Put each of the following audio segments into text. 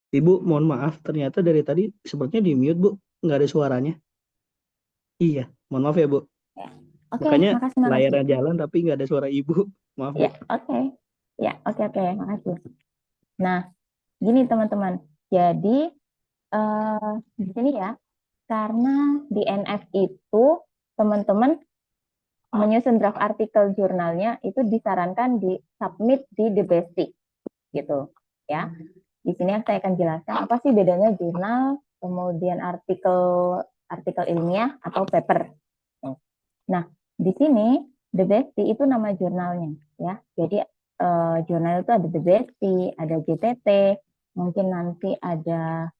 Ibu, mohon maaf, ternyata dari tadi sepertinya di mute, Bu. Nggak ada suaranya. Iya, mohon maaf ya, Bu. Ya. Oke, Makanya makasih, makasih. layarnya jalan tapi nggak ada suara Ibu. Maaf, Bu. Ya, oke. Ya, oke, oke, makasih. Nah, gini teman-teman. Jadi, eh, di sini ya, karena di NF itu teman-teman menyusun draft artikel jurnalnya itu disarankan di submit di The Basic gitu ya. Di sini saya akan jelaskan apa sih bedanya jurnal, kemudian artikel artikel ilmiah atau paper. Nah, di sini The Besti itu nama jurnalnya ya. Jadi jurnal itu ada The Besti, ada JTT, mungkin nanti ada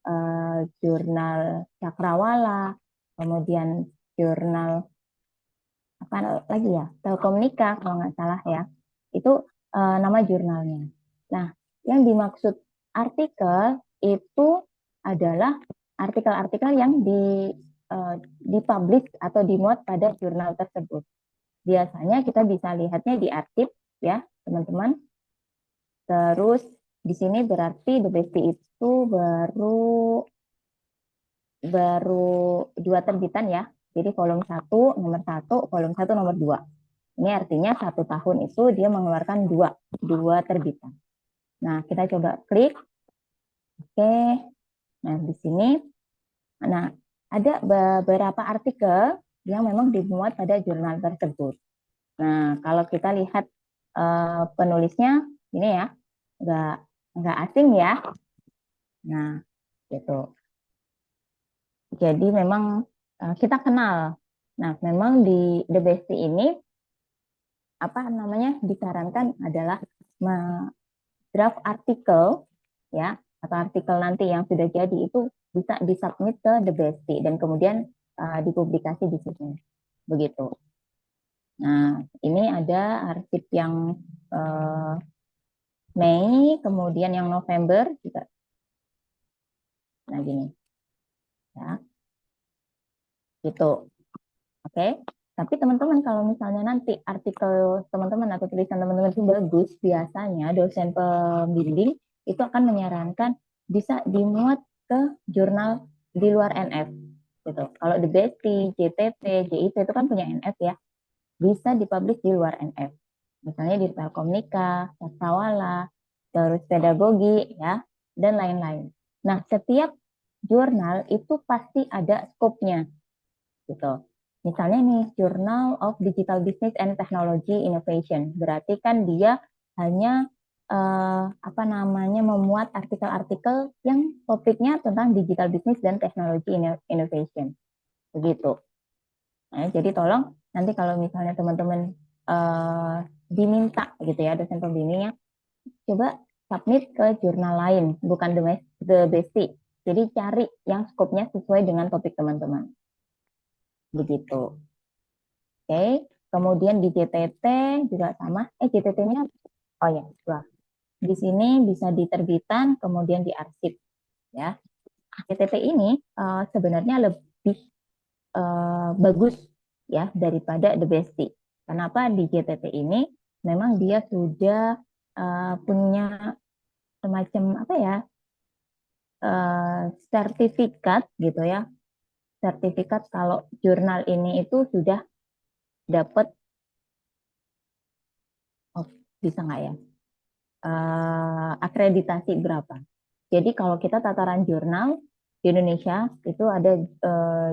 jurnal Cakrawala, kemudian jurnal apa lagi ya, Telkomnika kalau nggak salah ya. Itu nama jurnalnya. Nah, yang dimaksud artikel itu adalah artikel-artikel yang dipublish atau dimuat pada jurnal tersebut. Biasanya kita bisa lihatnya di arsip ya, teman-teman. Terus di sini berarti The Besti itu baru baru dua terbitan ya. Jadi volume satu, volume satu nomor 2. Ini artinya 1 tahun itu dia mengeluarkan dua terbitan. Nah, kita coba klik. Oke. Nah, di sini nah ada beberapa artikel yang memang dimuat pada jurnal tersebut. Nah, kalau kita lihat penulisnya ini ya, nggak nggak asing ya. Nah, gitu. Jadi memang kita kenal. Nah, memang di The Besti ini apa namanya disarankan adalah draft artikel ya atau artikel nanti yang sudah jadi itu bisa disubmit ke The Besti dan kemudian dipublikasi di sini. Begitu. Nah, ini ada arsip yang uh, Mei, kemudian yang November juga. Nah, gini ya, gitu. Oke. Tapi teman-teman kalau misalnya nanti artikel teman-teman atau tulisan teman-teman itu bagus, biasanya dosen pembimbing itu akan menyarankan bisa dimuat ke jurnal di luar NF gitu. Kalau The Betty, JTT, JIT itu kan punya NF ya, bisa dipublish di luar NF. Misalnya di Telkomnika, Cakrawala, terus pedagogi ya, dan lain-lain. Nah, setiap jurnal itu pasti ada skopnya gitu. Misalnya nih, Journal of Digital Business and Technology Innovation. Berarti kan dia hanya apa namanya memuat artikel-artikel yang topiknya tentang digital business dan teknologi innovation. Begitu. Nah, jadi tolong nanti kalau misalnya teman-teman diminta gitu ya dosen pembimbingnya, coba submit ke jurnal lain, bukan The Basic. Jadi cari yang skopnya sesuai dengan topik teman-teman. Begitu. Oke, kemudian di JTT juga sama. JTT-nya, oh ya, dua. Di sini bisa diterbitan, kemudian diarsip. Ya, JTT ini sebenarnya lebih bagus ya daripada The Besti. Kenapa di JTT ini memang dia sudah punya semacam apa ya sertifikat gitu ya, sertifikat kalau jurnal ini itu sudah dapat, oh, bisa nggak ya? Akreditasi berapa. Jadi kalau kita tataran jurnal di Indonesia itu ada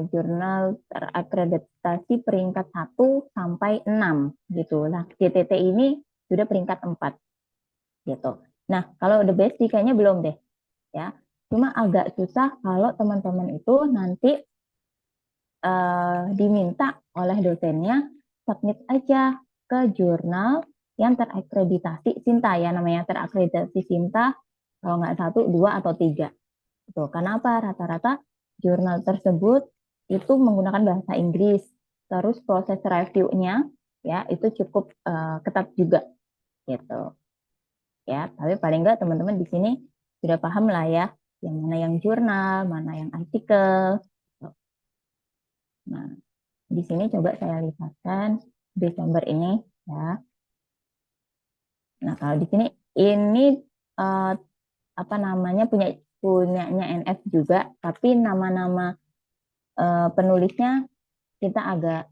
jurnal terakreditasi peringkat 1 sampai 6 gitu. Nah, JTT ini sudah peringkat 4 gitu. Nah, kalau The Best kayaknya belum deh ya. Cuma agak susah kalau teman-teman itu nanti diminta oleh dosennya submit aja ke jurnal yang terakreditasi Sinta ya, namanya terakreditasi Sinta kalau nggak satu, dua atau tiga. Tuh, kenapa rata-rata jurnal tersebut itu menggunakan bahasa Inggris, terus proses reviewnya ya itu cukup ketat juga gitu ya. Tapi paling nggak teman-teman di sini sudah paham lah ya, yang mana yang jurnal, mana yang artikel. Nah, di sini coba saya lihatkan Desember ini ya. Nah, kalau di sini ini uh, apa namanya punya punyanya NF juga, tapi nama-nama penulisnya kita agak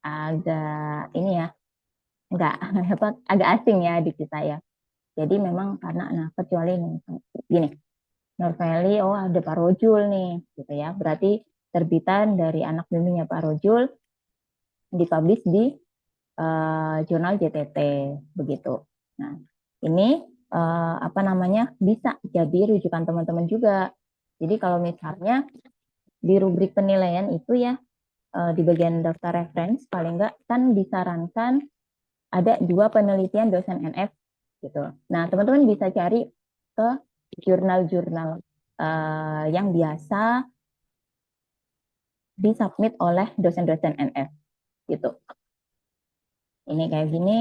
agak ini ya, nggak apa agak asing ya di kita ya. Jadi memang karena nah kecuali nih gini, Norveli, oh ada Pak Rojul nih, gitu ya. Berarti terbitan dari anak bimbingnya Pak Rojul dipublish di jurnal JTT begitu. Nah, ini apa namanya bisa jadi rujukan teman-teman juga. Jadi kalau misalnya di rubrik penilaian itu ya di bagian daftar reference paling enggak kan disarankan ada 2 penelitian dosen NF gitu. Nah, teman-teman bisa cari ke jurnal-jurnal yang biasa disubmit oleh dosen-dosen NF gitu. Ini kayak gini,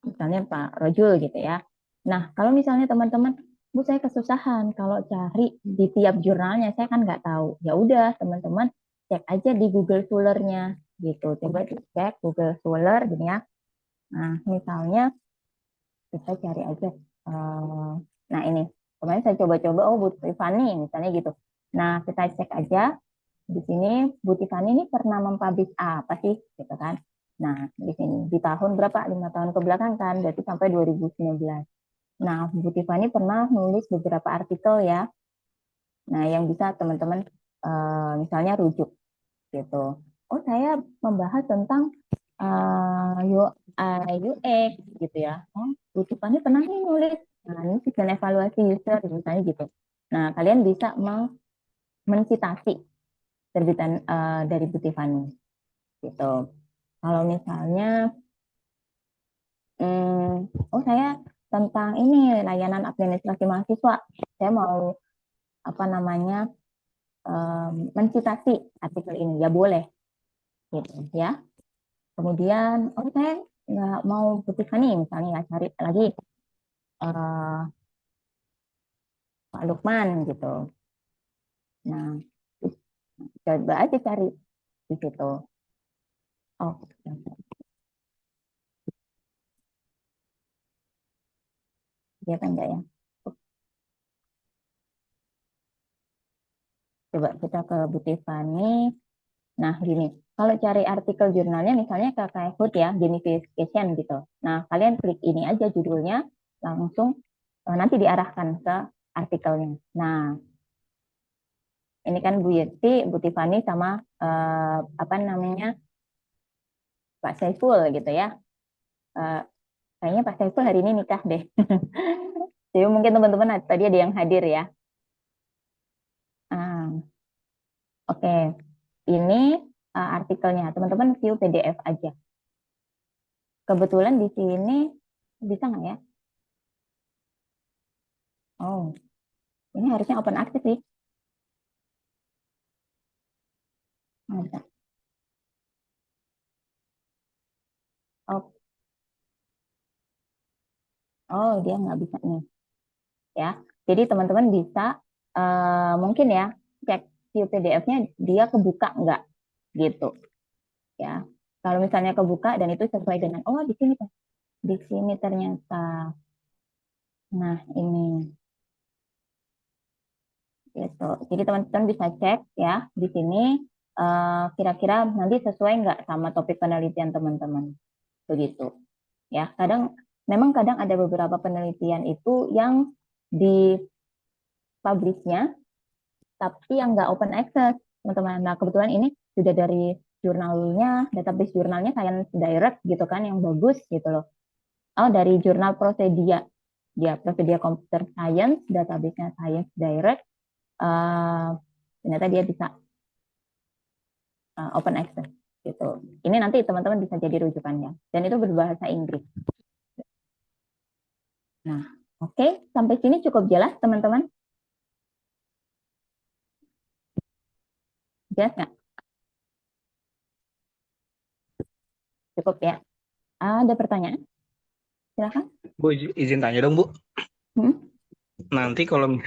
misalnya Pak Rojul gitu ya. Nah, kalau misalnya teman-teman, Bu saya kesusahan kalau cari di tiap jurnalnya, saya kan nggak tahu. Ya udah, teman-teman cek aja di Google Scholar-nya gitu. Coba dicek Google Scholar gini ya. Nah, misalnya kita cari aja. Nah, ini kemarin saya coba-coba, oh Bu Tiffany misalnya gitu. Nah, kita cek aja di sini Bu Tiffany ini pernah mempublish apa sih gitu kan. Nah, di sini di tahun berapa? 5 tahun ke belakang kan, berarti sampai 2019. Nah, Bu Tiffany pernah nulis beberapa artikel ya. Nah, yang bisa teman-teman misalnya rujuk gitu. Oh, saya membahas tentang UI UX gitu ya. Oh, Bu Tiffany pernah nih nulis. Nah, ini sistem evaluasi user misalnya gitu. Nah, kalian bisa mencitasi terbitan dari Bu Tiffany gitu. Kalau misalnya, oh saya tentang ini layanan administrasi mahasiswa, saya mau apa namanya mencitasi artikel ini, ya boleh, gitu ya. Kemudian, oh saya nggak mau butuhkan nih, misalnya ya cari lagi uh, Pak Lukman gitu. Nah, coba aja cari di situ. Oh, dia kan enggak ya? Coba kita ke Bu Tiffany. Nah, gini, kalau cari artikel jurnalnya misalnya ke Kahoot ya, gamification gitu. Nah, kalian klik ini aja judulnya, langsung nanti diarahkan ke artikelnya. Nah, ini kan Bu Yeti, Bu Tiffany sama apa namanya Pak Saiful gitu ya. Eh, kayaknya Pak Saiful hari ini nikah deh. Jadi mungkin teman-teman tadi ada yang hadir ya. Ah, Oke, ini artikelnya. Teman-teman view PDF aja. Kebetulan di sini bisa nggak ya? Oh, ini harusnya open access sih. Oh, bisa. Oh, oh, dia nggak bisa nih, ya. Jadi teman-teman bisa mungkin ya cek view PDF-nya dia kebuka nggak gitu, ya. Kalau misalnya kebuka dan itu sesuai dengan oh di sini ternyata. Nah ini gitu. Jadi teman-teman bisa cek ya di sini kira-kira nanti sesuai nggak sama topik penelitian teman-teman begitu. Ya kadang memang kadang ada beberapa penelitian itu yang di publishnya tapi yang nggak open access teman-teman. Nah kebetulan ini sudah dari jurnalnya, database jurnalnya Science Direct gitu kan yang bagus gitu loh. Oh dari jurnal Procedia, ya Procedia Computer Science, database-nya Science Direct, ternyata dia bisa open access gitu. Ini nanti teman-teman bisa jadi rujukannya dan itu berbahasa Inggris. Nah, oke, sampai sini cukup jelas teman-teman? Jelas nggak? Cukup ya. Ada pertanyaan? Silakan. Bu, izin tanya dong, Bu. Hmm? Nanti kalau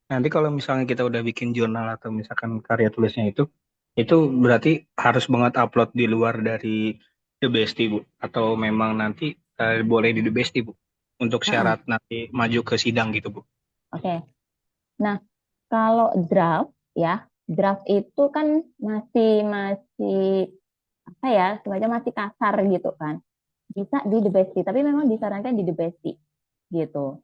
nanti kalau misalnya kita udah bikin jurnal atau misalkan karya tulisnya itu berarti harus banget upload di luar dari The Bestie, Bu. Atau memang nanti boleh di The Bestie, Bu. Untuk Uh-uh. syarat nanti maju ke sidang gitu, Bu. Oke. Nah, kalau draft ya, draft itu kan masih masih apa ya, semacam masih kasar gitu kan. Bisa di the bestie, tapi memang disarankan di the bestie gitu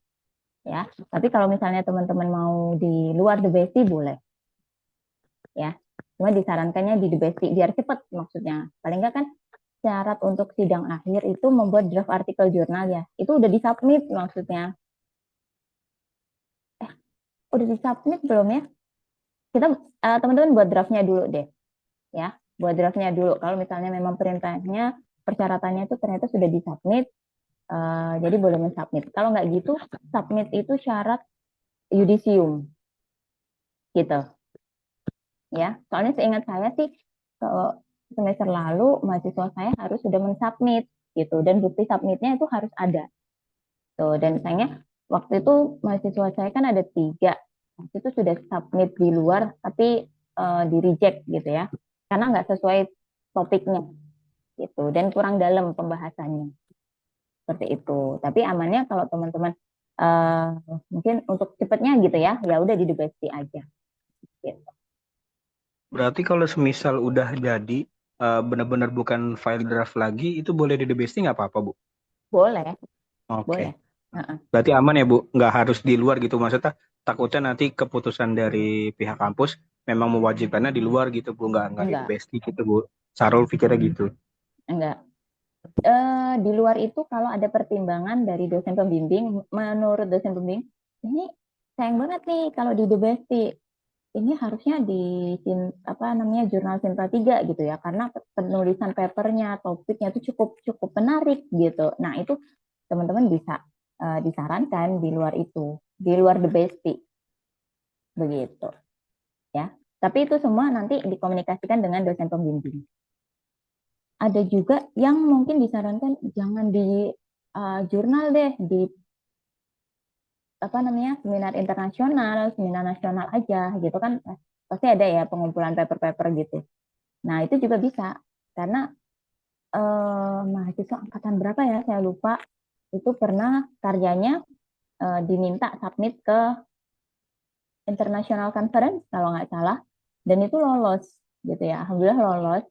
ya. Tapi kalau misalnya teman-teman mau di luar the bestie boleh ya. Cuma disarankannya di the bestie biar cepat maksudnya. Paling nggak kan syarat untuk sidang akhir itu membuat draft artikel jurnal ya. Itu udah disubmit maksudnya. Eh, udah disubmit belum ya? Kita teman-teman buat draftnya dulu deh ya. Buat draftnya dulu. Kalau misalnya memang perintahnya persyaratannya itu ternyata sudah disubmit, jadi boleh mensubmit. Kalau nggak gitu, submit itu syarat yudisium gitu ya. Soalnya seingat saya sih kalau semester lalu mahasiswa saya harus sudah mensubmit gitu dan bukti submitnya itu harus ada. Tuh, dan sayangnya waktu itu mahasiswa saya kan ada 3. Waktu itu sudah submit di luar tapi di reject gitu ya. Karena nggak sesuai topiknya gitu dan kurang dalam pembahasannya. Seperti itu. Tapi amannya kalau teman-teman uh, mungkin untuk cepatnya gitu ya, ya udah di Dubesti aja. Gitu. Berarti kalau semisal udah jadi benar-benar bukan file draft lagi, itu boleh di the bestie nggak apa-apa, Bu? Boleh, Oke. boleh. Uh-uh. Berarti aman ya, Bu? Nggak harus di luar gitu. Maksudnya takutnya nanti keputusan dari pihak kampus memang mewajibkannya di luar gitu, Bu. Nggak di the Enggak, bestie gitu, Bu. Sarul pikirnya gitu. enggak. Di luar itu kalau ada pertimbangan dari dosen pembimbing, menurut dosen pembimbing, ini sayang banget nih kalau di Dubesti. Ini harusnya di apa namanya jurnal Sinta 3 gitu ya karena penulisan papernya topiknya itu cukup cukup menarik gitu. Nah, itu teman-teman bisa disarankan di luar itu, di luar the bestie begitu ya. Tapi itu semua nanti dikomunikasikan dengan dosen pembimbing. Ada juga yang mungkin disarankan jangan di jurnal deh, di apa namanya seminar internasional, seminar nasional aja gitu kan pasti ada ya pengumpulan paper-paper gitu. Nah, itu juga bisa karena mahasiswa angkatan berapa ya saya lupa itu pernah karyanya diminta submit ke international conference kalau nggak salah dan itu lolos gitu ya. Alhamdulillah lolos.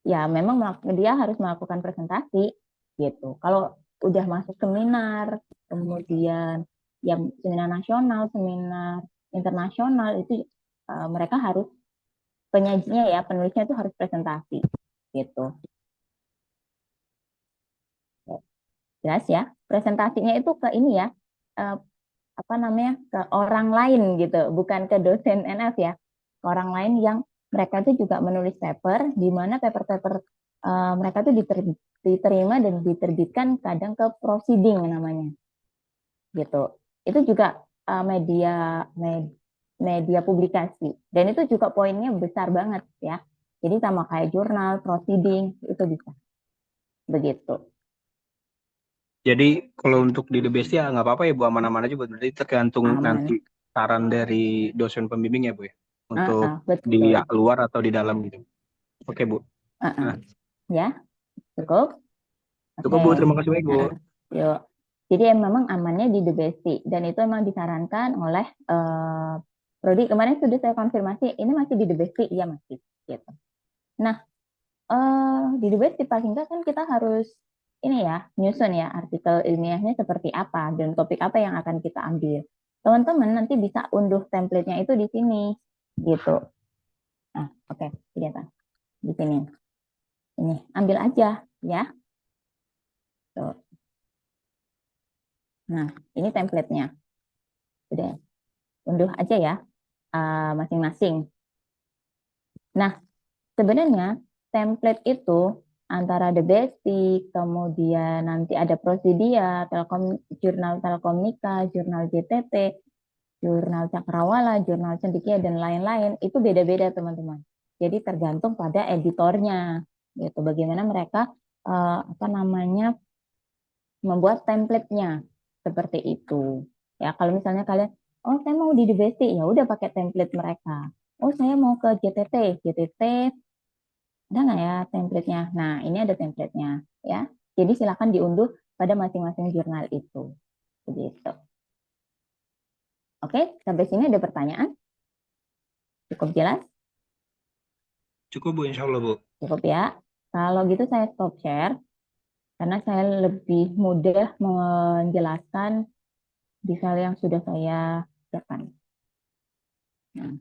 Ya memang dia harus melakukan presentasi gitu. Kalau udah masuk seminar, kemudian yang seminar nasional, seminar internasional itu mereka harus penyajinya ya, penulisnya itu harus presentasi gitu. Jelas ya. Presentasinya itu ke ini ya, eh, apa namanya, ke orang lain gitu, bukan ke dosen NF ya. Ke orang lain yang mereka itu juga menulis paper, di mana paper-paper mereka itu diterima dan diterbitkan kadang ke proceeding namanya gitu. Itu juga media media publikasi dan itu juga poinnya besar banget ya. Jadi sama kayak jurnal, proceeding itu bisa begitu. Jadi kalau untuk di the bestie ya nggak apa-apa ya, Bu. Aman-aman aja, Bu. Berarti tergantung nanti Aman. saran dari dosen pembimbing ya, Bu ya. Untuk di Betul. luar atau di dalam gitu. Oke, Bu. Nah, Ya, cukup. cukup, Oke. Bu. Terima kasih banyak, Bu. Yuk. Jadi memang amannya di The Besti dan itu memang disarankan oleh Prodi. Kemarin sudah saya konfirmasi, ini masih di The Besti, iya masih. Gitu. Nah, di The Besti paling enggak kan kita harus ini ya nyusun ya artikel ilmiahnya seperti apa dan topik apa yang akan kita ambil. Teman-teman nanti bisa unduh template-nya itu di sini, gitu. Nah, oke, kelihatan di sini. Ini ambil aja ya. Tuh. Nah, ini template-nya. Udah, unduh aja ya masing-masing. Nah, sebenarnya template itu antara The Basic, kemudian nanti ada Prosidia, Jurnal Telkomnika, Jurnal JTT, Jurnal Cakrawala, Jurnal Cendekia, dan lain-lain, itu beda-beda teman-teman. Jadi tergantung pada editornya, gitu. Bagaimana mereka apa namanya membuat template-nya seperti itu. Ya, kalau misalnya kalian, oh saya mau di The Basic, ya udah pakai template mereka. Oh saya mau ke JTT ada nggak ya template-nya? Nah, ini ada template-nya ya. Jadi silakan diunduh pada masing-masing jurnal itu. Begitu. Oke, sampai sini ada pertanyaan? Cukup jelas? Cukup Bu, insya Allah Bu. Cukup ya. Kalau gitu saya stop share karena saya lebih mudah menjelaskan di file yang sudah saya siapkan. Nah,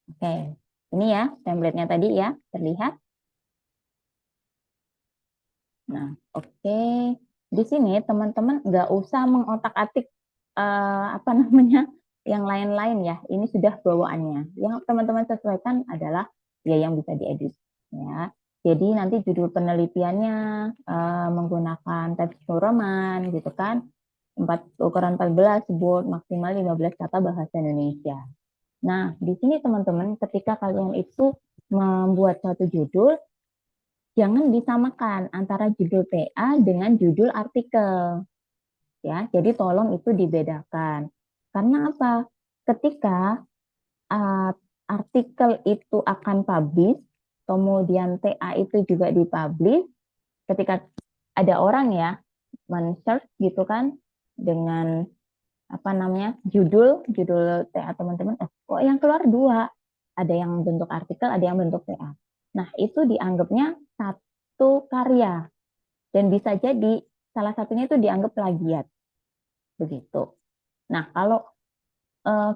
oke, ini ya template-nya tadi ya, terlihat. Nah, oke. Di sini teman-teman nggak usah mengotak-atik apa namanya yang lain-lain ya. Ini sudah bawaannya. Yang teman-teman sesuaikan adalah ya yang bisa diedit ya. Jadi nanti judul penelitiannya menggunakan teks Roman gitu kan. Ukuran 14 sebut maksimal 15 kata bahasa Indonesia. Nah, di sini teman-teman ketika kalian itu membuat satu judul, jangan disamakan antara judul TA dengan judul artikel. Ya, jadi tolong itu dibedakan. Karena apa? Ketika uh, artikel itu akan publish, kemudian TA itu juga dipublish, ketika ada orang ya men-search gitu kan dengan apa namanya judul TA teman-teman, kok yang keluar dua, ada yang bentuk artikel, ada yang bentuk TA. Nah itu dianggapnya satu karya dan bisa jadi salah satunya itu dianggap plagiat begitu. Nah kalau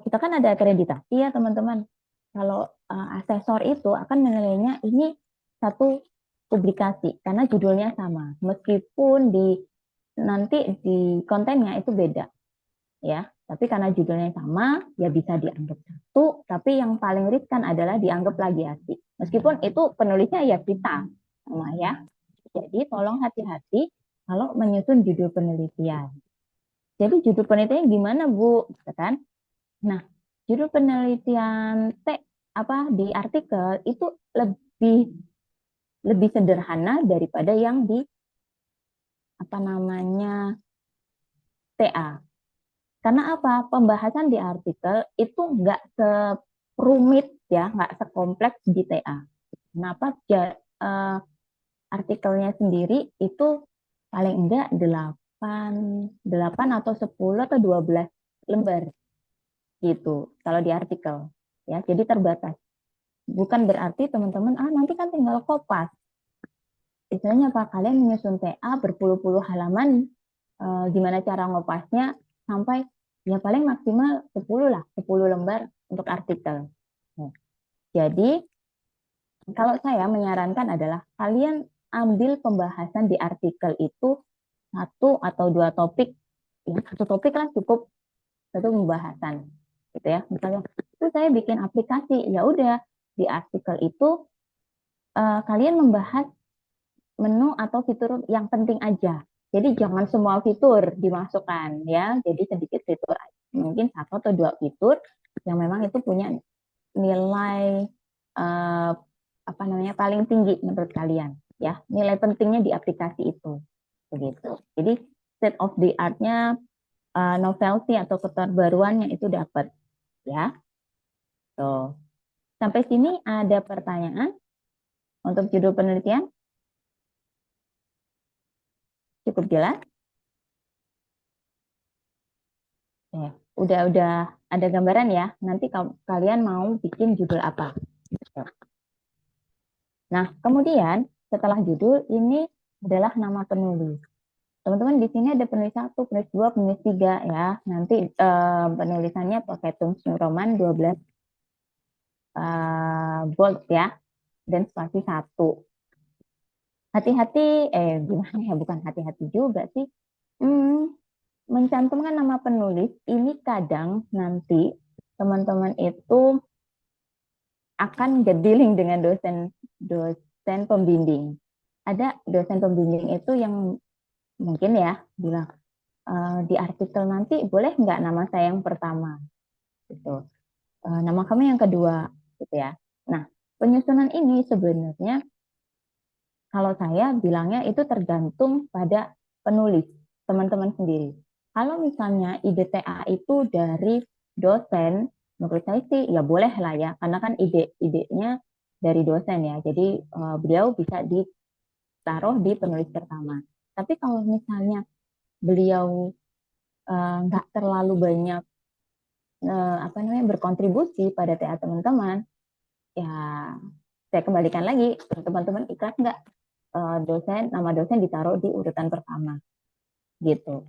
kita kan ada akreditasi ya teman-teman. Kalau asesor itu akan menilainya ini satu publikasi karena judulnya sama, meskipun nanti di kontennya itu beda ya. Tapi karena judulnya sama, ya bisa dianggap satu. Tapi yang paling riskan adalah dianggap plagiasi. Meskipun itu penulisnya ya kita, sama ya. Jadi tolong hati-hati kalau menyusun judul penelitian. Jadi judul penelitian gimana Bu? Gitu kan? Nah, judul penelitian di artikel itu lebih lebih sederhana daripada yang di apa namanya TA. Karena apa? Pembahasan di artikel itu nggak serumit ya, nggak sekompleks di TA. Kenapa? Artikelnya sendiri itu paling enggak 8 atau 10 atau 12 lembar gitu kalau di artikel ya. Jadi terbatas. Bukan berarti teman-teman nanti kan tinggal kopas. Istilahnya apa? Kalian menyusun TA berpuluh-puluh halaman, gimana cara ngopasnya sampai ya paling maksimal 10 lah, 10 lembar untuk artikel. Nah, jadi kalau saya menyarankan adalah kalian ambil pembahasan di artikel itu satu atau dua topik. Ya, satu topik lah cukup, satu pembahasan gitu ya. Misalnya itu saya bikin aplikasi, ya udah di artikel itu kalian membahas menu atau fitur yang penting aja. Jadi jangan semua fitur dimasukkan ya. Jadi sedikit fitur aja. Mungkin satu atau dua fitur yang memang itu punya nilai uh, apa namanya paling tinggi menurut kalian ya. Nilai pentingnya di aplikasi itu. Begitu. Jadi state of the art-nya novelty atau keterbaruannya itu dapat ya. Tuh. Sampai sini ada pertanyaan untuk judul penelitian? Cukup jelas? Ya, udah ada gambaran ya. Nanti kalian mau bikin judul apa? Nah, kemudian setelah judul ini adalah nama penulis. Teman-teman di sini ada penulis 1, penulis 2, penulis 3 ya. Nanti penulisannya pakai Times New Roman 12 bold ya dan spasi 1. Hati-hati gimana ya, bukan hati-hati juga sih. Mencantumkan nama penulis ini kadang nanti teman-teman itu akan dealing dengan dosen pembimbing. Ada dosen pembimbing itu yang mungkin ya bilang di artikel nanti boleh nggak nama saya yang pertama gitu, nama kamu yang kedua gitu ya. Nah penyusunan ini sebenarnya kalau saya bilangnya itu tergantung pada penulis teman-teman sendiri. Kalau misalnya ide TA itu dari dosen, menurut saya sih ya boleh lah ya, karena kan ide-idenya dari dosen ya. Jadi beliau bisa ditaruh di penulis pertama. Tapi kalau misalnya beliau nggak terlalu banyak apa namanya berkontribusi pada TA teman-teman, ya saya kembalikan lagi teman-teman ikhlas nggak nama dosen ditaruh di urutan pertama gitu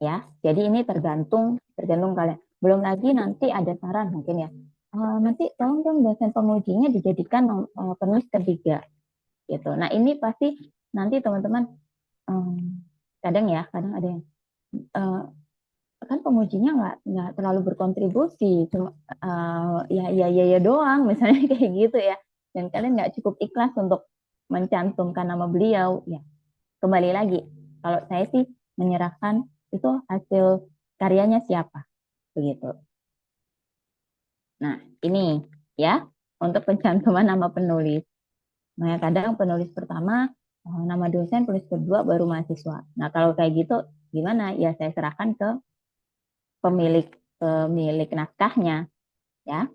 ya. Jadi ini tergantung kalian. Belum lagi nanti ada saran mungkin ya. Nanti tolong dong dosen pengujinya dijadikan penulis ketiga gitu. Nah ini pasti nanti teman-teman kadang ada yang uh, kan pengujinya nggak terlalu berkontribusi, cuma ya doang misalnya kayak gitu ya. Dan kalian nggak cukup ikhlas untuk mencantumkan nama beliau ya. Kembali lagi, kalau saya sih menyerahkan itu hasil karyanya siapa begitu. Nah ini ya untuk pencantuman nama penulis. Nah kadang penulis pertama nama dosen, penulis kedua baru mahasiswa. Nah kalau kayak gitu gimana? Ya saya serahkan ke pemilik pemilik naskahnya ya.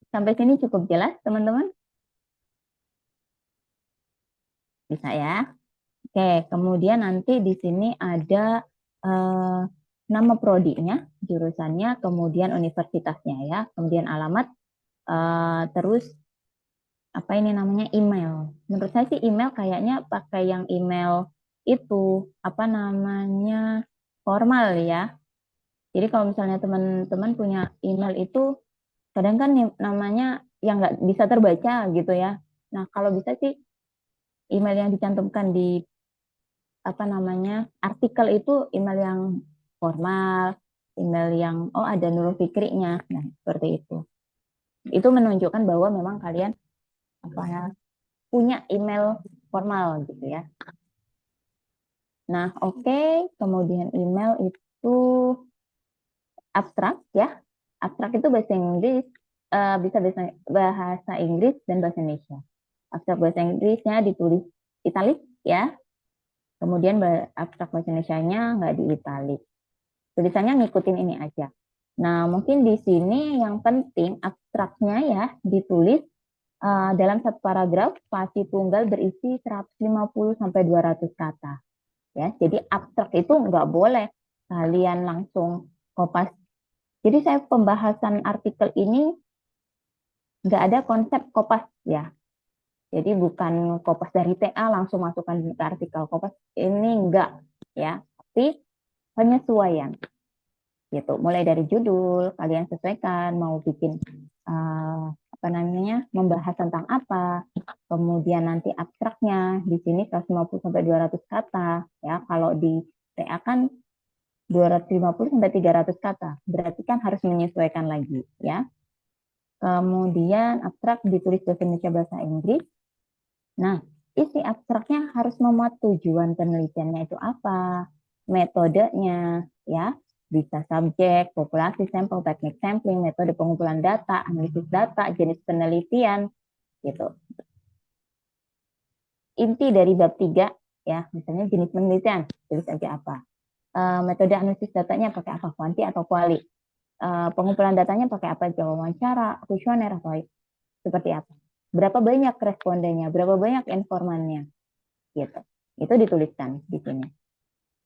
Sampai sini cukup jelas teman-teman? Bisa ya. Oke, kemudian nanti di sini ada eh, nama prodinya, jurusannya, kemudian universitasnya ya, kemudian alamat, terus apa ini namanya email. Menurut saya sih email kayaknya pakai yang email itu apa namanya formal ya. Jadi kalau misalnya teman-teman punya email itu kadang kan namanya yang nggak bisa terbaca gitu ya. Nah kalau bisa sih email yang dicantumkan di apa namanya artikel itu email yang formal, email yang oh ada Nurul Fikri-nya. Nah seperti itu. Itu menunjukkan bahwa memang kalian apa ya punya email formal gitu ya. Nah oke, kemudian email itu abstrak ya. Abstrak itu bahasa Inggris, bisa bahasa Inggris dan bahasa Indonesia. Abstrak bahasa Inggrisnya ditulis italik ya, kemudian abstrak bahasa Indonesia-nya nggak di italik. Tulisannya ngikutin ini aja. Nah, mungkin di sini yang penting abstraknya ya ditulis dalam satu paragraf spasi tunggal berisi 150 sampai 200 kata. Ya, jadi abstrak itu nggak boleh kalian langsung kopas. Jadi saya pembahasan artikel ini nggak ada konsep kopas ya. Jadi bukan kopas dari TA langsung masukkan ke artikel kopas ini enggak ya, tapi penyesuaian gitu. Mulai dari judul kalian sesuaikan mau bikin apa namanya membahas tentang apa, kemudian nanti abstraknya di sini 150 sampai 200 kata ya. Kalau di TA kan 250 sampai 300 kata. Berarti kan harus menyesuaikan lagi ya. Kemudian abstrak ditulis bahasa Indonesia bahasa Inggris. Nah, isi abstraknya harus memuat tujuan penelitiannya itu apa, metodenya, ya, bisa subjek, populasi sampel, teknik sampling, metode pengumpulan data, analisis data, jenis penelitian, gitu. Inti dari bab 3, ya, misalnya jenis penelitian, tulis aja apa. Metode analisis datanya pakai apa, kuanti atau kuali. Pengumpulan datanya pakai apa, wawancara, kuesioner, atau seperti apa. Berapa banyak respondennya, berapa banyak informannya, gitu. Itu dituliskan di sini.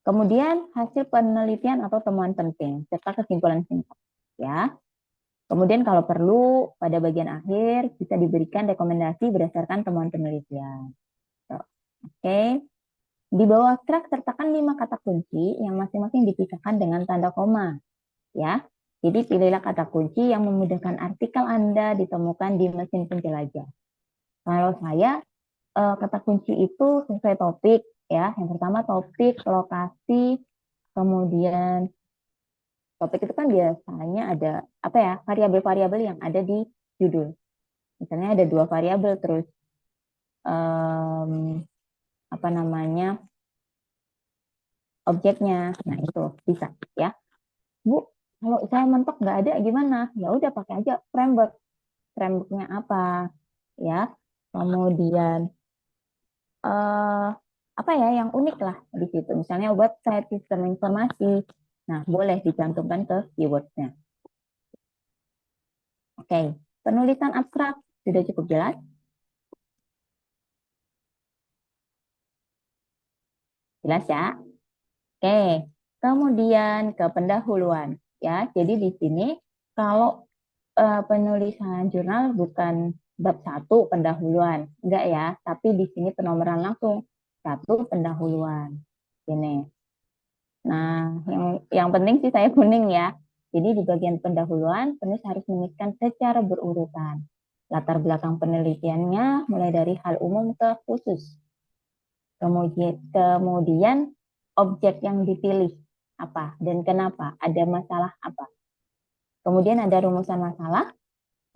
Kemudian hasil penelitian atau temuan penting serta kesimpulan singkat, ya. Kemudian kalau perlu pada bagian akhir bisa diberikan rekomendasi berdasarkan temuan penelitian. Oke. Di bawah abstrak sertakan 5 kata kunci yang masing-masing dipisahkan dengan tanda koma, ya. Jadi pilihlah kata kunci yang memudahkan artikel Anda ditemukan di mesin penjelajah. Kalau saya kata kunci itu sesuai topik ya. Yang pertama topik, lokasi, kemudian topik itu kan biasanya ada apa ya variabel-variabel yang ada di judul. Misalnya ada 2 variabel terus um, apa namanya objeknya. Nah itu bisa ya. Bu, kalau saya mentok nggak ada gimana? Ya udah pakai aja framework. Frameworknya apa ya? Kemudian uh, apa ya yang unik lah di situ. Misalnya website sistem informasi. Nah, boleh dicantumkan ke keywordnya. Oke, penulisan abstrak sudah cukup jelas. Jelas ya? Oke, Kemudian ke pendahuluan, ya. Jadi di sini kalau penulisan jurnal bukan bab 1 pendahuluan, enggak ya, tapi di sini penomoran langsung 1 pendahuluan. Ini. Nah, yang penting sih saya kuning ya. Jadi di bagian pendahuluan, penulis harus menuliskan secara berurutan. Latar belakang penelitiannya mulai dari hal umum ke khusus. Kemudian objek yang dipilih apa dan kenapa, ada masalah apa. Kemudian ada rumusan masalah,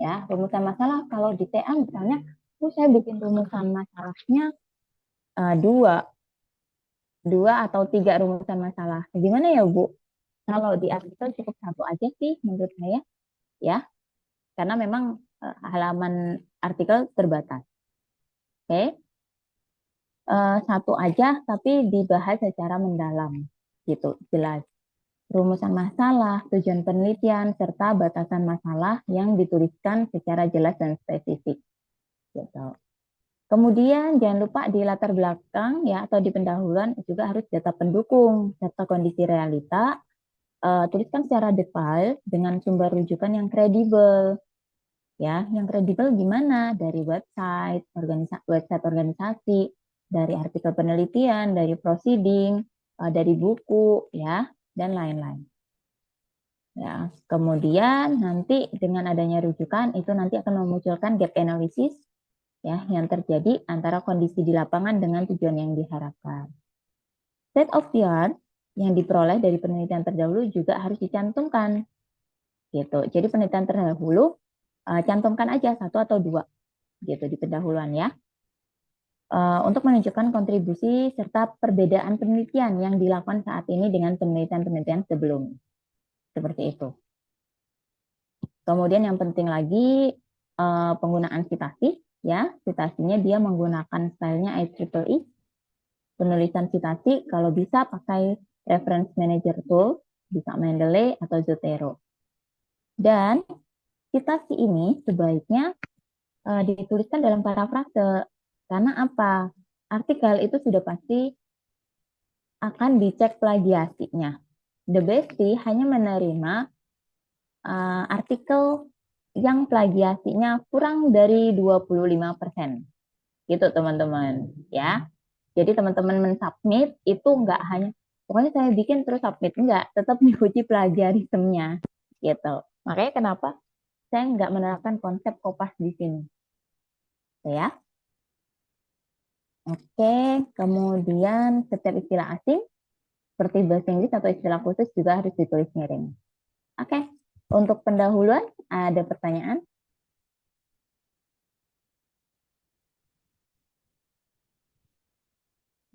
ya. Rumusan masalah kalau di TA misalnya, saya bikin rumusan masalahnya dua, atau 3 rumusan masalah. Gimana ya, Bu? Kalau di artikel cukup 1 aja sih menurut saya, ya. Karena memang halaman artikel terbatas. Oke. 1 aja tapi dibahas secara mendalam gitu, jelas. Rumusan masalah, tujuan penelitian, serta batasan masalah yang dituliskan secara jelas dan spesifik. Gitu. Kemudian jangan lupa di latar belakang ya atau di pendahuluan juga harus data pendukung serta kondisi realita. Tuliskan secara detail dengan sumber rujukan yang kredibel. Ya, yang kredibel gimana? Dari website organisasi, dari artikel penelitian, dari proceeding, dari buku, ya, dan lain-lain. Ya, kemudian nanti dengan adanya rujukan itu nanti akan memunculkan gap analysis ya yang terjadi antara kondisi di lapangan dengan tujuan yang diharapkan. State of the art yang diperoleh dari penelitian terdahulu juga harus dicantumkan. Gitu. Jadi penelitian terdahulu cantumkan aja 1 atau 2 gitu di pendahuluan ya. Untuk menunjukkan kontribusi serta perbedaan penelitian yang dilakukan saat ini dengan penelitian-penelitian sebelumnya. Seperti itu. Kemudian yang penting lagi penggunaan citasi ya. Citasinya dia menggunakan stylenya IEEE. Penulisan citasi kalau bisa pakai reference manager tool, bisa Mendeley atau Zotero. Dan citasi ini sebaiknya dituliskan dalam parafrase. Karena apa? Artikel itu sudah pasti akan dicek plagiasinya. The Bestie hanya menerima artikel yang plagiasinya kurang dari 25%. Gitu teman-teman, ya. Jadi teman-teman mensubmit itu enggak hanya pokoknya saya bikin terus submit, enggak, tetap diuji plagiarismenya gitu. Makanya kenapa saya enggak menerapkan konsep kopas di sini. Ya. Oke, kemudian setiap istilah asing seperti bahasa Inggris atau istilah khusus juga harus ditulis miring. Oke, untuk pendahuluan ada pertanyaan?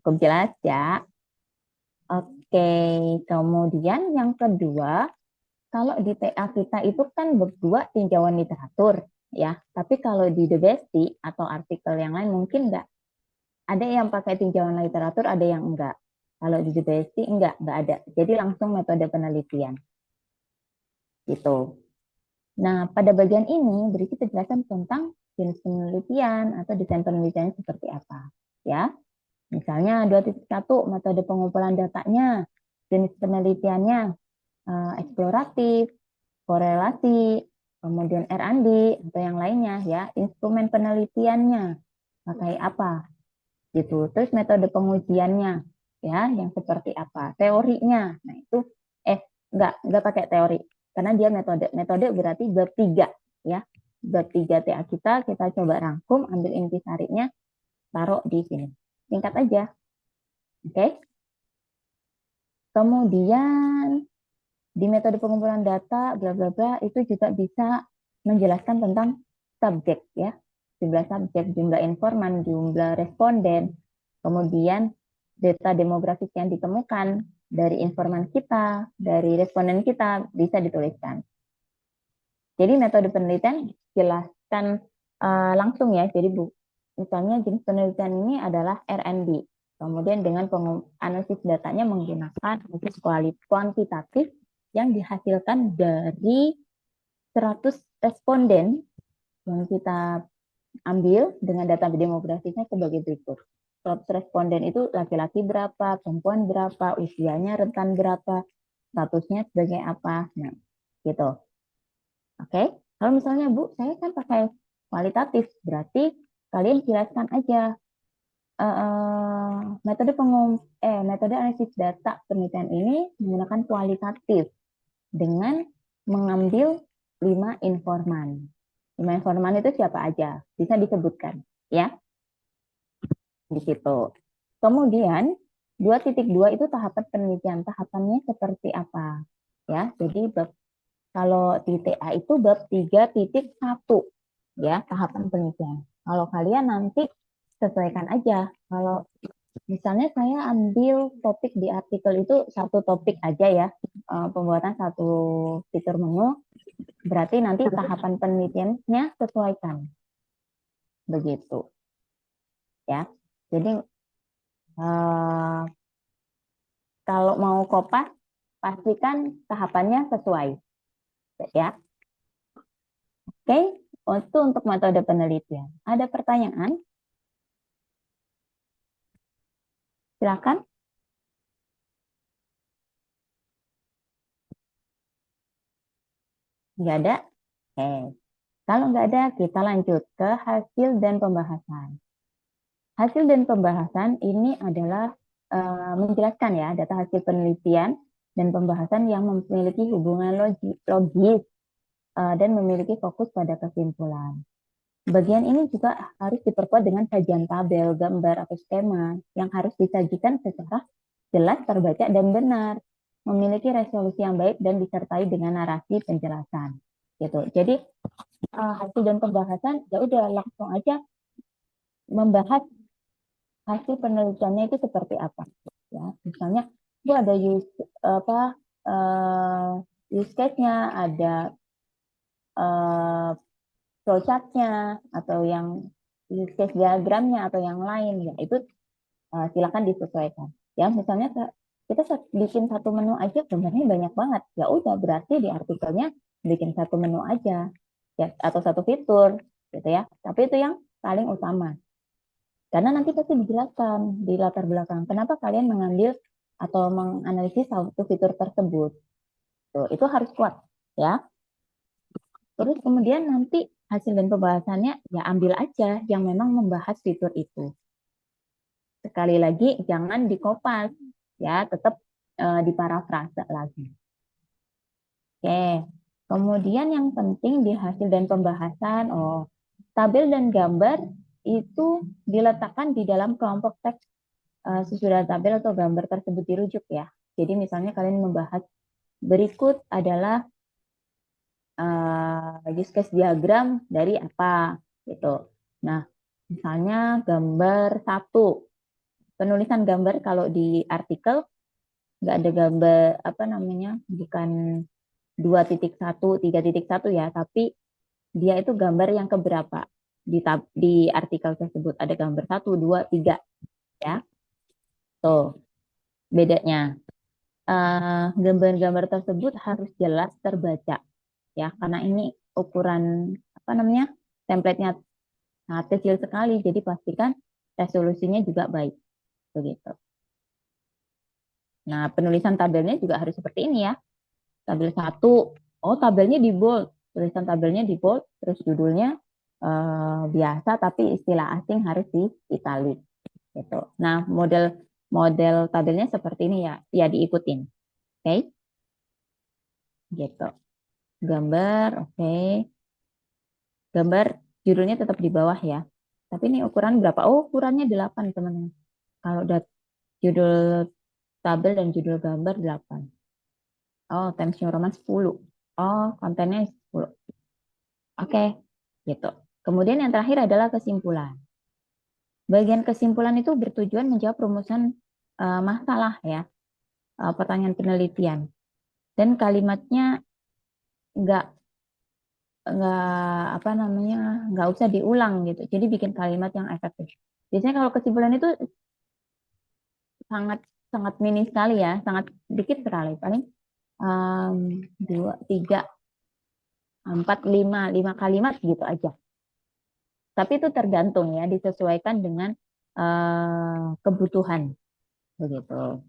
Cukup jelas ya. Oke, kemudian yang kedua, kalau di TA kita itu kan berdua tinjauan literatur ya, tapi kalau di The Bestie atau artikel yang lain mungkin enggak. Ada yang pakai tinjauan literatur, ada yang enggak. Kalau di The Bestie enggak ada. Jadi langsung metode penelitian. Gitu. Nah, pada bagian ini berisi penjelasan tentang jenis penelitian atau desain penelitian seperti apa. Ya, misalnya 2.1 metode pengumpulan datanya, jenis penelitiannya, eksploratif, korelasi, kemudian R&D atau yang lainnya ya, instrumen penelitiannya pakai apa gitu. Terus metode pengujiannya ya, yang seperti apa, teorinya. Nah, itu enggak pakai teori karena dia metode berarti bab 3 ya. Bab 3 TA kita coba rangkum, ambil intisarinya, taruh di sini. Singkat aja. Oke. Kemudian di metode pengumpulan data bla bla bla itu juga bisa menjelaskan tentang subjek ya. Jumlah subjek, jumlah informan, jumlah responden, kemudian data demografis yang ditemukan dari informan kita, dari responden kita bisa dituliskan. Jadi metode penelitian jelaskan langsung ya. Jadi misalnya jenis penelitian ini adalah R&D. Kemudian dengan analisis datanya menggunakan analisis kuantitatif yang dihasilkan dari 100 responden yang kita ambil dengan data demografisnya sebagai berikut. responden itu laki-laki berapa, perempuan berapa, usianya rentan berapa, statusnya sebagai apa. Nah, gitu. Oke. Kalau misalnya Bu, saya kan pakai kualitatif, berarti kalian jelaskan aja metode metode analisis data penelitian ini menggunakan kualitatif dengan mengambil 5 informan. 5 informan itu siapa aja? Bisa disebutkan, ya, di situ. Kemudian 2.2 itu tahapan penelitian. Tahapannya seperti apa? Ya, jadi kalau di TA itu bab 3.1 ya, tahapan penelitian. Kalau kalian nanti sesuaikan aja. Kalau misalnya saya ambil topik di artikel itu satu topik aja ya, pembuatan satu fitur menu, berarti nanti tahapan penelitiannya sesuaikan. Begitu ya. Jadi kalau mau kopas, pastikan tahapannya sesuai ya. Oke, itu untuk metode penelitian. Ada pertanyaan? Silakan. Nggak ada? Oke. Kalau nggak ada, kita lanjut ke hasil dan pembahasan. Hasil dan pembahasan ini adalah menjelaskan ya data hasil penelitian dan pembahasan yang memiliki hubungan logis dan memiliki fokus pada kesimpulan. Bagian ini juga harus diperkuat dengan sajian tabel, gambar, atau skema yang harus disajikan secara jelas, terbaca, dan benar, memiliki resolusi yang baik dan disertai dengan narasi penjelasan. Gitu. Jadi hasil dan pembahasan ya udah langsung aja membahas hasil penelitiannya itu seperti apa. Ya, misalnya itu ada use case-nya, ada flowchart-nya, atau yang use case diagramnya atau yang lain ya itu silakan disesuaikan. Ya, misalnya kita bikin satu menu aja sebenarnya banyak banget. Ya udah berarti di artikelnya bikin satu menu aja ya atau satu fitur gitu ya. Tapi itu yang paling utama. Karena nanti pasti dijelaskan di latar belakang kenapa kalian mengambil atau menganalisis satu fitur tersebut. Tuh, itu harus kuat ya. Terus kemudian nanti hasil dan pembahasannya ya ambil aja yang memang membahas fitur itu. Sekali lagi jangan dikopas ya, tetap diparafrase lagi. Oke. Kemudian yang penting di hasil dan pembahasan, tabel dan gambar itu diletakkan di dalam kelompok teks sesudah tabel atau gambar tersebut dirujuk ya. Jadi misalnya kalian membahas berikut adalah use case diagram dari apa gitu. Nah, misalnya gambar 1. Penulisan gambar kalau di artikel nggak ada gambar apa namanya, bukan 2.1, 3.1 ya, tapi dia itu gambar yang keberapa di artikel tersebut ada gambar 1, 2, 3 ya. Tuh bedanya. Gambar-gambar tersebut harus jelas terbaca ya, karena ini ukuran apa namanya template-nya sangat kecil sekali, jadi pastikan resolusinya juga baik begitu. Nah, penulisan tabelnya juga harus seperti ini ya. Tabel 1, tabelnya di bold, tulisan tabelnya di bold, terus judulnya biasa tapi istilah asing harus di italic gitu. Nah, model tabelnya seperti ini ya, ya diikutin. Oke. Gitu. Gambar, oke. Gambar judulnya tetap di bawah ya. Tapi ini ukuran berapa? Ukurannya 8, teman-teman. Kalau udah judul tabel dan judul gambar 8. Times New Roman 10. Kontennya 10. Oke, gitu. Kemudian yang terakhir adalah kesimpulan. Bagian kesimpulan itu bertujuan menjawab rumusan masalah ya, pertanyaan penelitian. Dan kalimatnya nggak nggak usah diulang gitu. Jadi bikin kalimat yang efektif. Biasanya kalau kesimpulan itu sangat sangat minim sekali ya, sangat dikit sekali, paling 2, 3, 4, 5 kalimat gitu aja. Tapi itu tergantung ya, disesuaikan dengan kebutuhan begitu.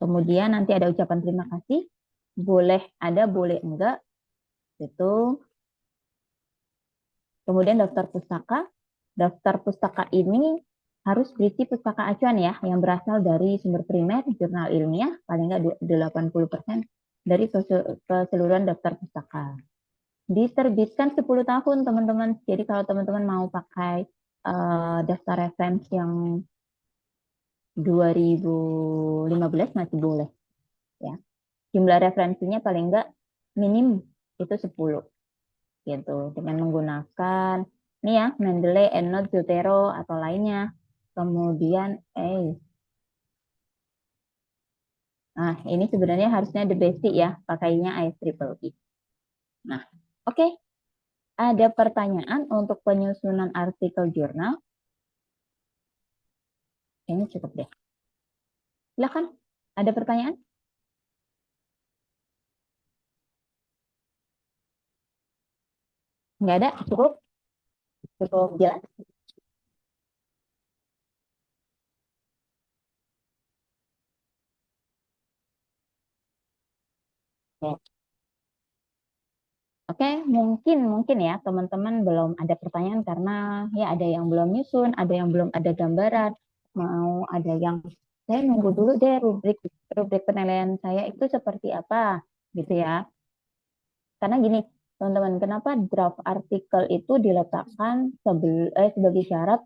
Kemudian nanti ada ucapan terima kasih, boleh ada, boleh enggak, gitu. Kemudian daftar pustaka. Daftar pustaka ini harus berisi pustaka acuan ya, yang berasal dari sumber primer, jurnal ilmiah, paling enggak 80% dari keseluruhan daftar pustaka. Diterbitkan 10 tahun, teman-teman. Jadi kalau teman-teman mau pakai daftar referensi yang 2015 masih boleh ya. Jumlah referensinya paling enggak minim itu 10 gitu, dengan menggunakan ini ya, Mendeley, EndNote, Zotero atau lainnya. Kemudian nah ini sebenarnya harusnya the basic ya, pakainya IEEE. Nah, oke. Ada pertanyaan untuk penyusunan artikel jurnal? Ini cukup deh. Silakan. Ada pertanyaan? Nggak ada? Cukup? Cukup jelas? Oke. Oke, mungkin ya teman-teman belum ada pertanyaan karena ya ada yang belum nyusun, ada yang belum ada gambaran, mau ada yang saya nunggu dulu deh rubrik rubrik penilaian saya itu seperti apa gitu ya. Karena gini, teman-teman, kenapa draft artikel itu diletakkan sebagai syarat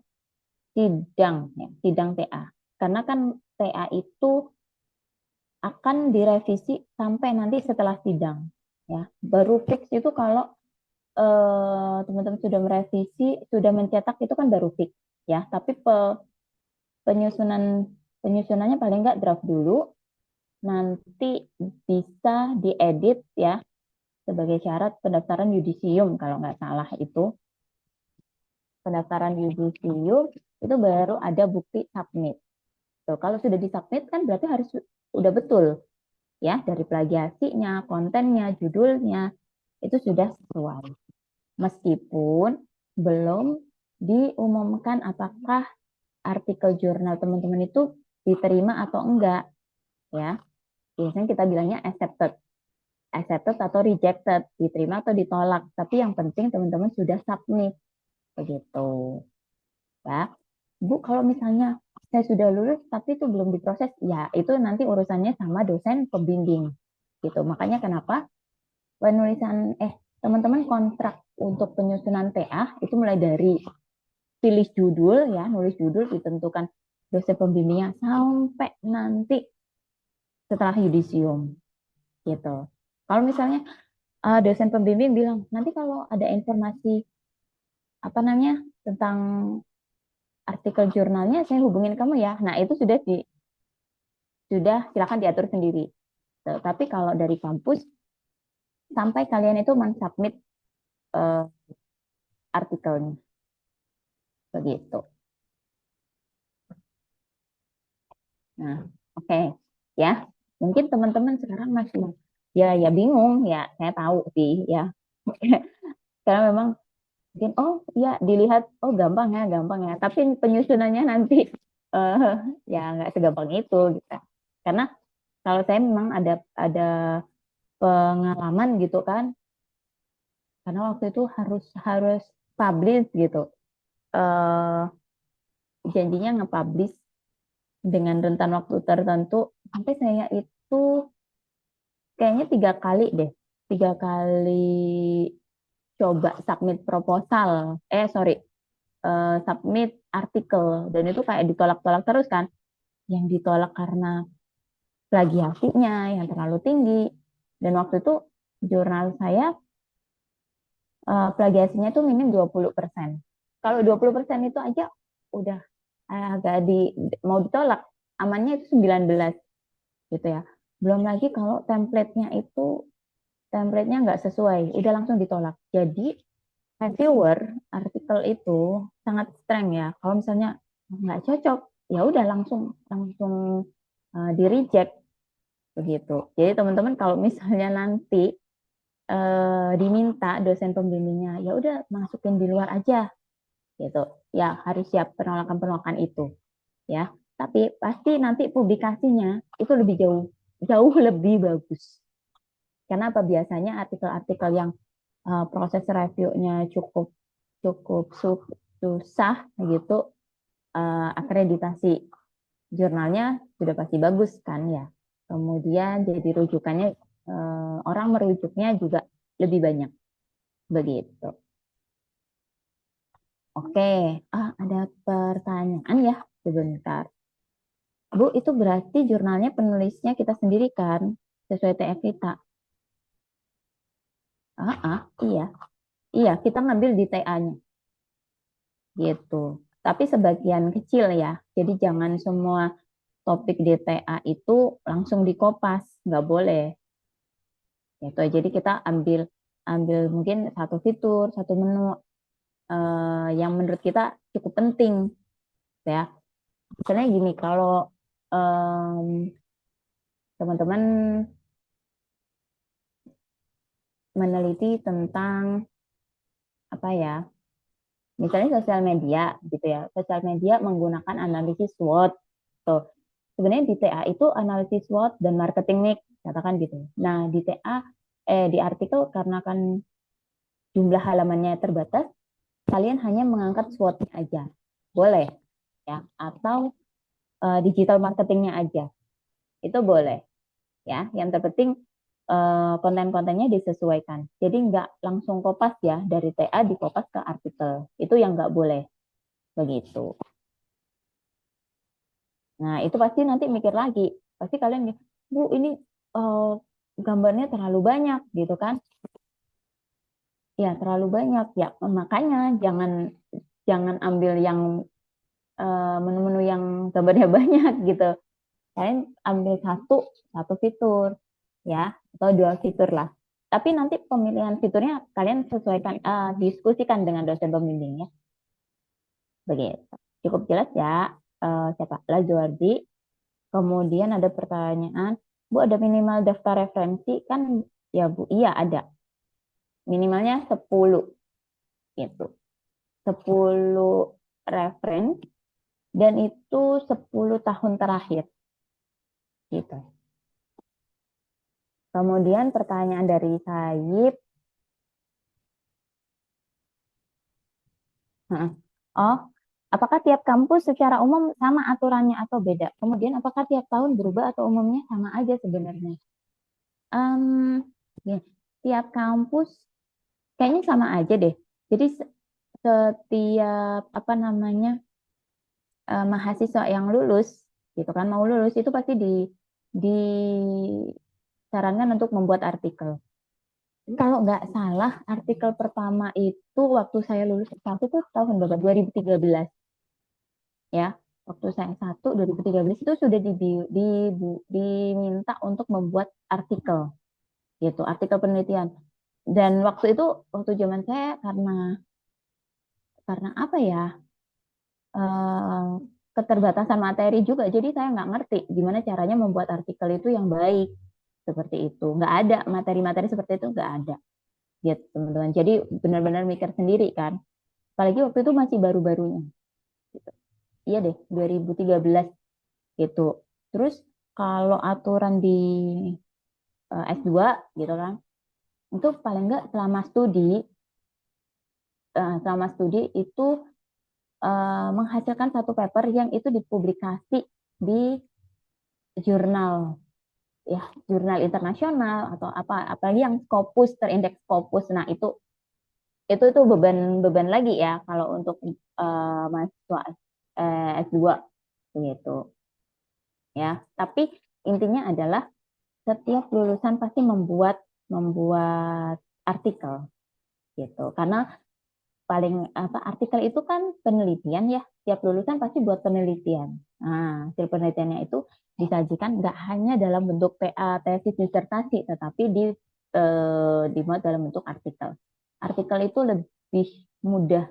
sidang ya, sidang TA. Karena kan TA itu akan direvisi sampai nanti setelah sidang ya. Baru fix itu kalau teman-teman sudah merevisi, sudah mencetak itu kan baru fix ya. Tapi penyusunan penyusunannya paling nggak draft dulu, nanti bisa diedit ya sebagai syarat pendaftaran yudisium kalau nggak salah itu. Pendaftaran yudisium itu baru ada bukti submit. Tuh, kalau sudah disubmit kan berarti harus udah betul ya, dari plagiasinya, kontennya, judulnya itu sudah sesuai. Meskipun belum diumumkan apakah artikel jurnal teman-teman itu diterima atau enggak ya. Biasanya kita bilangnya accepted, accepted atau rejected, diterima atau ditolak. Tapi yang penting teman-teman sudah submit begitu. Ya. Bu, kalau misalnya saya sudah lulus tapi itu belum diproses, ya itu nanti urusannya sama dosen pembimbing gitu. Makanya kenapa penulisan teman-teman kontrak untuk penyusunan TA itu mulai dari pilih judul ya, nulis judul ditentukan dosen pembimbingnya sampai nanti setelah yudisium gitu. Kalau misalnya dosen pembimbing bilang nanti kalau ada informasi apa namanya tentang artikel jurnalnya saya hubungin kamu ya. Nah, itu sudah silakan diatur sendiri. Tapi kalau dari kampus sampai kalian itu mensubmit uh, artikelnya begitu. Nah, oke ya. Mungkin teman-teman sekarang masih ya bingung ya, saya tahu sih ya. Karena memang mungkin ya dilihat gampang ya. Tapi penyusunannya nanti uh, ya nggak segampang itu gitu. Karena kalau saya memang ada pengalaman gitu kan, karena waktu itu harus harus publish gitu. eh Janjinya nge-publish dengan rentan waktu tertentu, sampai saya itu kayaknya 3 kali deh, 3 kali coba submit proposal, sorry, submit artikel, dan itu kayak ditolak-tolak terus kan, yang ditolak karena plagiasinya yang terlalu tinggi, dan waktu itu jurnal saya plagiasinya itu minim 20%. Kalau 20% itu aja udah agak mau ditolak, amannya itu 19 gitu ya. Belum lagi kalau templatenya nggak sesuai, udah langsung ditolak. Jadi reviewer artikel itu sangat streng ya. Kalau misalnya nggak cocok, ya udah langsung langsung di reject begitu. Jadi teman-teman kalau misalnya nanti diminta dosen pembimbingnya, ya udah masukin di luar aja gitu. Ya harus siap penolakan-penolakan itu, ya. Tapi pasti nanti publikasinya itu lebih jauh lebih bagus. Karena apa, biasanya artikel-artikel yang proses reviewnya cukup cukup susah gitu, akreditasi jurnalnya sudah pasti bagus kan ya. Kemudian jadi rujukannya, orang merujuknya juga lebih banyak begitu. Oke, ada pertanyaan ya sebentar. Bu, itu berarti jurnalnya penulisnya kita sendiri kan, sesuai TF kita? Iya, iya kita ngambil di TA-nya gitu. Tapi sebagian kecil ya, jadi jangan semua topik di TA itu langsung dikopas, nggak boleh. Gitu. Jadi kita ambil ambil mungkin satu fitur, satu menu yang menurut kita cukup penting, ya. Misalnya gini, kalau teman-teman meneliti tentang apa ya, misalnya sosial media gitu ya, sosial media menggunakan analisis SWOT. Tuh, sebenarnya di TA itu analisis SWOT dan marketing mix, katakan gitu. Nah, di TA di artikel karena kan jumlah halamannya terbatas, kalian hanya mengangkat SWOT-nya aja. Boleh ya, atau digital marketingnya aja. Itu boleh ya. Yang terpenting konten-kontennya disesuaikan. Jadi nggak langsung kopas ya, dari TA dikopas ke artikel. Itu yang nggak boleh begitu. Nah, itu pasti nanti mikir lagi. Pasti kalian, Bu, ini uh, gambarnya terlalu banyak gitu kan? Ya, terlalu banyak. Ya, makanya jangan jangan ambil yang menu-menu yang gambarnya banyak gitu. Kalian ambil satu fitur ya, atau dua fitur lah. Tapi nanti pemilihan fiturnya kalian sesuaikan, diskusikan dengan dosen pembimbingnya. Begitu. Cukup jelas ya, siapa? Lazuardi. Kemudian ada pertanyaan, Bu, ada minimal daftar referensi kan? Ya Bu, iya ada. Minimalnya 10 gitu. 10 referen dan itu 10 tahun terakhir gitu. Kemudian pertanyaan dari Said, oh, apakah tiap kampus secara umum sama aturannya atau beda? Kemudian apakah tiap tahun berubah atau umumnya sama aja sebenarnya? Ya, tiap kampus kayaknya sama aja deh. Jadi setiap apa namanya, mahasiswa yang lulus gitu kan, mau lulus itu pasti disarankan untuk membuat artikel. Kalau nggak salah artikel pertama itu waktu saya lulus S1 itu tahun berapa? 2013 ya. Waktu saya S1 2013 itu sudah diminta untuk membuat artikel gitu, artikel penelitian. Dan waktu zaman saya karena apa ya? eh, Keterbatasan materi juga. Jadi saya nggak ngerti gimana caranya membuat artikel itu yang baik seperti itu. Nggak ada materi-materi seperti itu, nggak ada. Gitu, teman-teman. Jadi benar-benar mikir sendiri kan. Apalagi waktu itu masih baru-barunya. Gitu. Iya deh, 2013 gitu. Terus kalau aturan di S2 gitu kan, itu paling nggak selama studi itu menghasilkan satu paper yang itu dipublikasi di jurnal, ya, jurnal internasional atau apa, apalagi yang Scopus, terindeks Scopus. Nah, itu beban lagi ya kalau untuk mahasiswa S2 gitu ya. Tapi intinya adalah setiap lulusan pasti membuat membuat artikel gitu. Karena paling apa, artikel itu kan penelitian ya, tiap lulusan pasti buat penelitian. Nah, hasil penelitiannya itu disajikan nggak hanya dalam bentuk PA, tesis, disertasi, tetapi dimuat dalam bentuk artikel. Artikel itu lebih mudah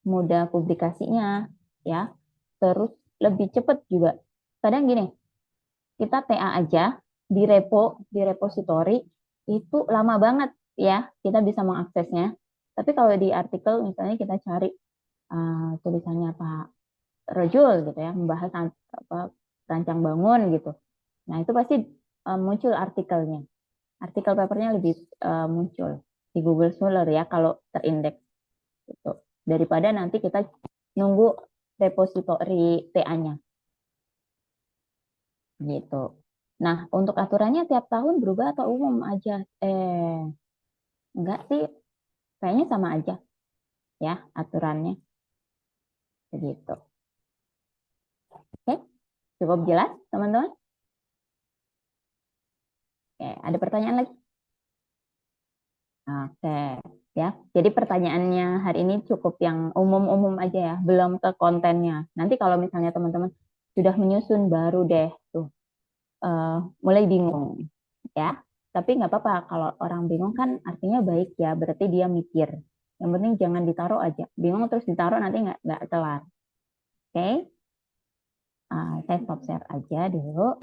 mudah publikasinya ya, terus lebih cepat juga. Kadang gini, kita TA aja di repositori itu lama banget ya, kita bisa mengaksesnya. Tapi kalau di artikel misalnya kita cari tulisannya Pak Rojul gitu ya, membahas apa, rancang bangun gitu. Nah, itu pasti muncul artikelnya. Artikel papernya lebih muncul di Google Scholar ya kalau terindeks gitu. Daripada nanti kita nunggu repositori TA-nya gitu. Nah, untuk aturannya tiap tahun berubah atau umum aja? Enggak sih, kayaknya sama aja ya aturannya begitu. Oke, cukup jelas teman-teman? Oke, ada pertanyaan lagi? Oke, ya. Jadi pertanyaannya hari ini cukup yang umum-umum aja ya, belum ke kontennya. Nanti kalau misalnya teman-teman sudah menyusun baru deh tuh mulai bingung ya. Tapi nggak apa-apa kalau orang bingung kan artinya baik ya, berarti dia mikir. Yang penting jangan ditaruh aja. Bingung terus ditaruh nanti nggak kelar. Oke, saya stop share aja dulu.